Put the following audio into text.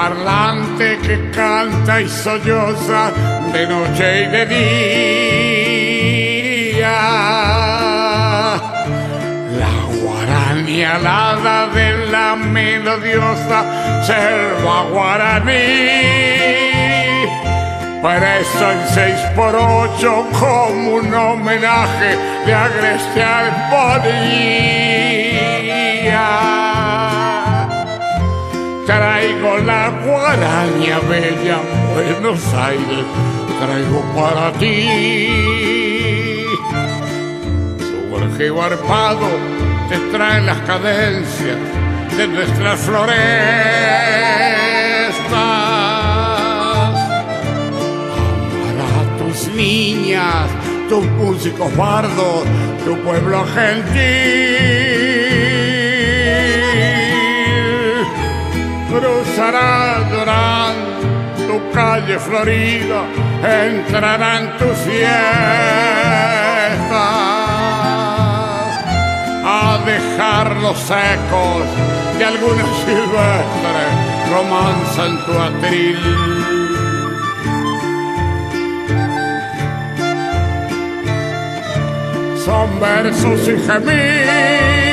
parlante que canta y solloza de noche y de día. La guaraña alada de la melodiosa selva guaraní. Preso en 6x8 como un homenaje de agreste armonía. Traigo la guaraña bella en Buenos Aires, traigo para ti. Su gorjeo arpado te trae las cadencias de nuestras florestas. Amará a tus niñas, tus músicos bardos, tu pueblo gentil. Cruzará llorando tu calle florida, entrará en tus fiestas a dejar los ecos de alguna silvestre romanza en tu atril. Son versos y gemidos